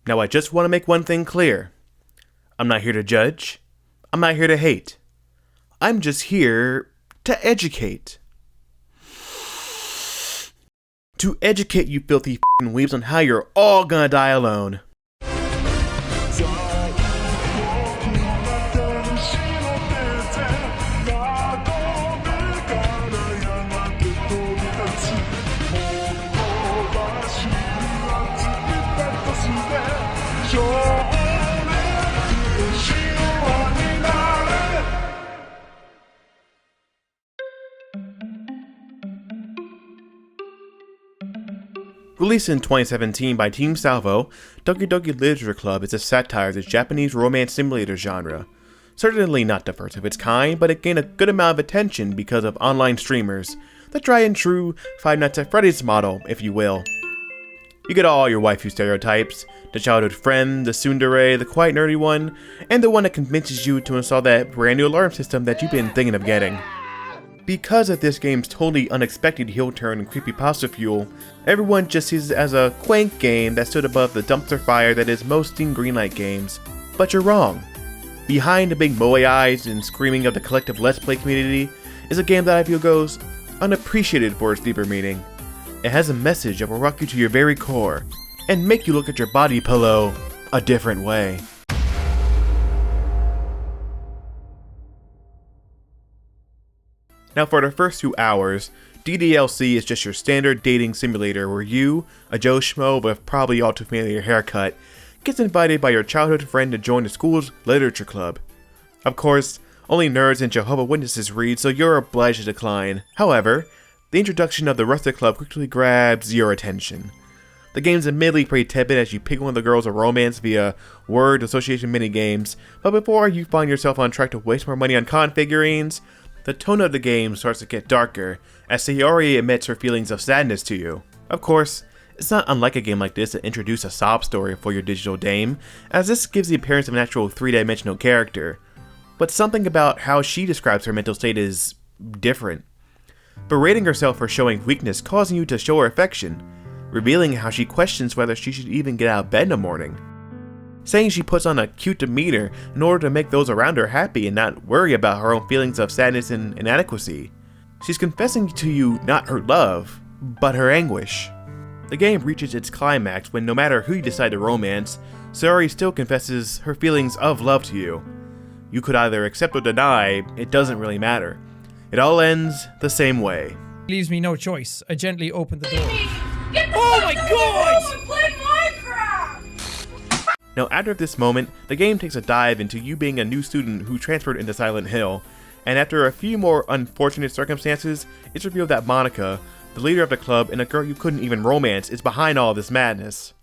Now I just want to make one thing clear. I'm not here to judge. I'm not here to hate. I'm just here to educate. To educate you filthy f***ing weebs on how you're all gonna die alone. Released in 2017 by Team Salvo, Doki Doki Literature Club is a satire of the Japanese romance simulator genre. Certainly not the first of its kind, but it gained a good amount of attention because of online streamers, the tried and true Five Nights at Freddy's model, if you will. You get all your waifu stereotypes, the childhood friend, the tsundere, the quiet nerdy one, and the one that convinces you to install that brand new alarm system that you've been thinking of getting. Because of this game's totally unexpected heel turn and creepypasta fuel, everyone just sees it as a quaint game that stood above the dumpster fire that is most Steam Greenlight games. But you're wrong. Behind the big moe eyes and screaming of the collective Let's Play community is a game that I feel goes unappreciated for its deeper meaning. It has a message that will rock you to your very core, and make you look at your body pillow a different way. Now for the first 2 hours, DDLC is just your standard dating simulator where you, a Joe Schmo with probably all too familiar haircut, gets invited by your childhood friend to join the school's literature club. Of course, only nerds and Jehovah's Witnesses read, so you're obliged to decline. However, the introduction of the rest of the club quickly grabs your attention. The game's admittedly pretty tepid as you pick one of the girls a romance via word association minigames, but before you find yourself on track to waste more money on con figurines, the tone of the game starts to get darker as Sayori admits her feelings of sadness to you. Of course, it's not unlike a game like this to introduce a sob story for your digital dame, as this gives the appearance of an actual 3-dimensional character. But something about how she describes her mental state is different. Berating herself for showing weakness causing you to show her affection, revealing how she questions whether she should even get out of bed in the morning. Saying she puts on a cute demeanor in order to make those around her happy and not worry about her own feelings of sadness and inadequacy. She's confessing to you not her love, but her anguish. The game reaches its climax when no matter who you decide to romance, Sayori still confesses her feelings of love to you. You could either accept or deny, it doesn't really matter. It all ends the same way. Leaves me no choice. I gently open the door. Oh my god! Play Minecraft! Now after this moment, the game takes a dive into you being a new student who transferred into Silent Hill, and after a few more unfortunate circumstances, it's revealed that Monica, the leader of the club and a girl you couldn't even romance, is behind all this madness.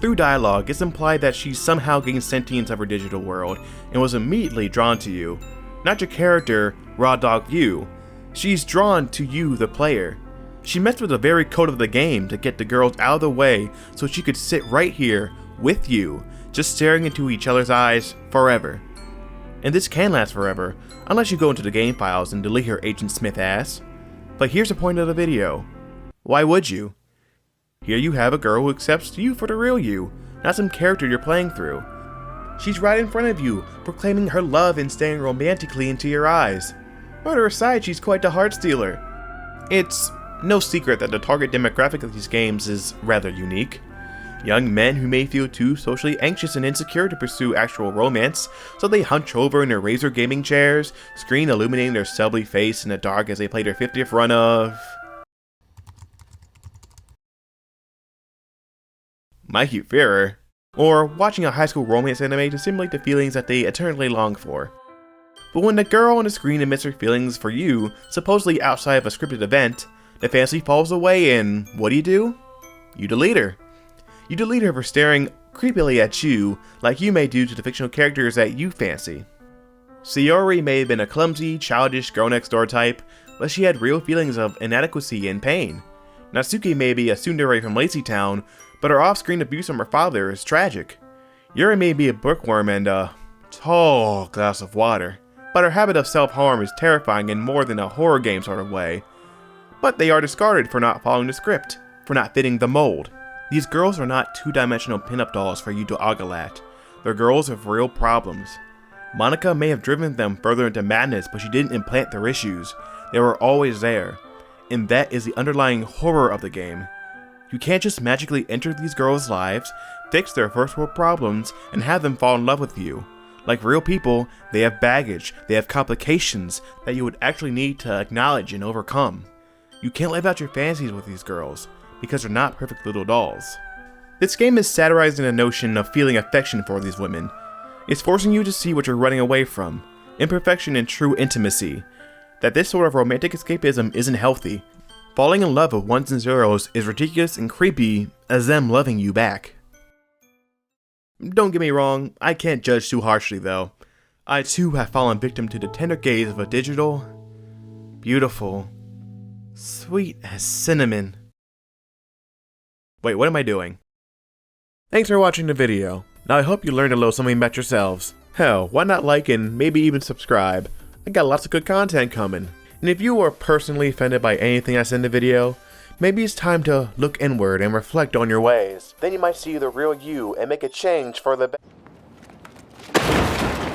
Through dialogue, it's implied that she somehow gained sentience of her digital world and was immediately drawn to you. Not your character, Raw Dog you. She's drawn to you, the player. She messed with the very code of the game to get the girls out of the way so she could sit right here with you, just staring into each other's eyes forever. And this can last forever, unless you go into the game files and delete her Agent Smith ass. But here's the point of the video. Why would you? Here you have a girl who accepts you for the real you, not some character you're playing through. She's right in front of you, proclaiming her love and staring romantically into your eyes. Murder aside, she's quite the heart stealer. It's no secret that the target demographic of these games is rather unique. Young men who may feel too socially anxious and insecure to pursue actual romance, so they hunch over in their Razer gaming chairs, screen illuminating their stubbly face in the dark as they play their 50th run of My Cute Führer, or watching a high school romance anime to simulate the feelings that they eternally long for. But when the girl on the screen admits her feelings for you, supposedly outside of a scripted event, the fantasy falls away and what do? You delete her. You delete her for staring creepily at you like you may do to the fictional characters that you fancy. Sayori may have been a clumsy, childish girl next door type, but she had real feelings of inadequacy and pain. Natsuki may be a tsundere from Lazy Town, but her off-screen abuse from her father is tragic. Yuri may be a bookworm and a tall glass of water, but her habit of self-harm is terrifying in more than a horror game sort of way. But they are discarded for not following the script. for not fitting the mold. These girls are not two-dimensional pinup dolls for you to ogle at. They're girls with real problems. Monica may have driven them further into madness, but she didn't implant their issues. They were always there. And that is the underlying horror of the game. You can't just magically enter these girls' lives, fix their first world problems, and have them fall in love with you. Like real people, they have baggage, they have complications that you would actually need to acknowledge and overcome. You can't live out your fantasies with these girls, because they're not perfect little dolls. This game is satirizing the notion of feeling affection for these women. It's forcing you to see what you're running away from, imperfection and true intimacy. That this sort of romantic escapism isn't healthy. Falling in love with ones and zeros is ridiculous and creepy as them loving you back. Don't get me wrong, I can't judge too harshly though. I too have fallen victim to the tender gaze of a digital, beautiful, sweet as cinnamon. Wait, what am I doing? Thanks for watching the video. Now I hope you learned a little something about yourselves. Hell, why not like and maybe even subscribe? I got lots of good content coming. And if you are personally offended by anything I said in the video, maybe it's time to look inward and reflect on your ways. Then you might see the real you and make a change for the better.